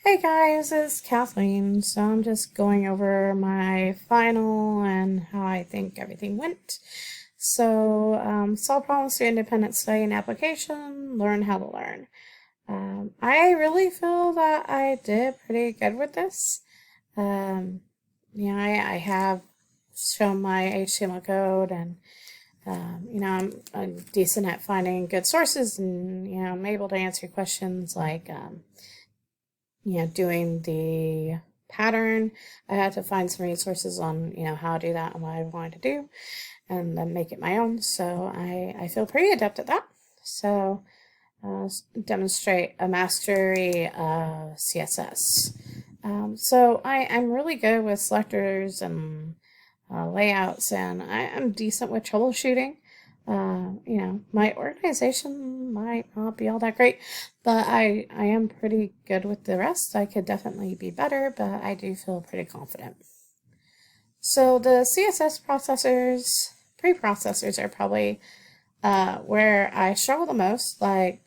Hey guys, it's Kathleen. So I'm just going over my final and how I think everything went. Solve problems through independent study and application, learn how to learn. I really feel that I did pretty good with this. Um, I have shown my HTML code and I'm decent at finding good sources and, I'm able to answer questions like, doing the pattern. I had to find some resources on, how to do that and what I wanted to do and then make it my own. So I feel pretty adept at that. So demonstrate a mastery of CSS. I'm really good with selectors and layouts, and I'm decent with troubleshooting. My organization might not be all that great, but I am pretty good with the rest. I could definitely be better, but I do feel pretty confident. So the CSS preprocessors are probably where I struggle the most. I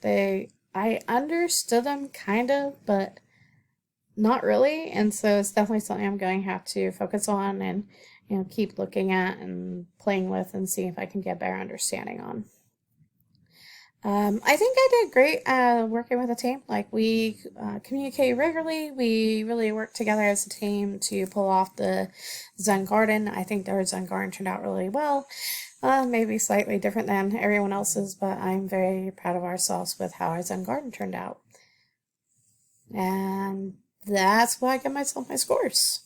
understood them kind of, but not really. And so it's definitely something I'm going to have to focus on and, keep looking at and playing with and see if I can get a better understanding on. I think I did great working with a team. Like we communicate regularly. We really work together as a team to pull off the Zen Garden. I think their Zen Garden turned out really well. Maybe slightly different than everyone else's, but I'm very proud of ourselves with how our Zen Garden turned out. And that's why I give myself my scores.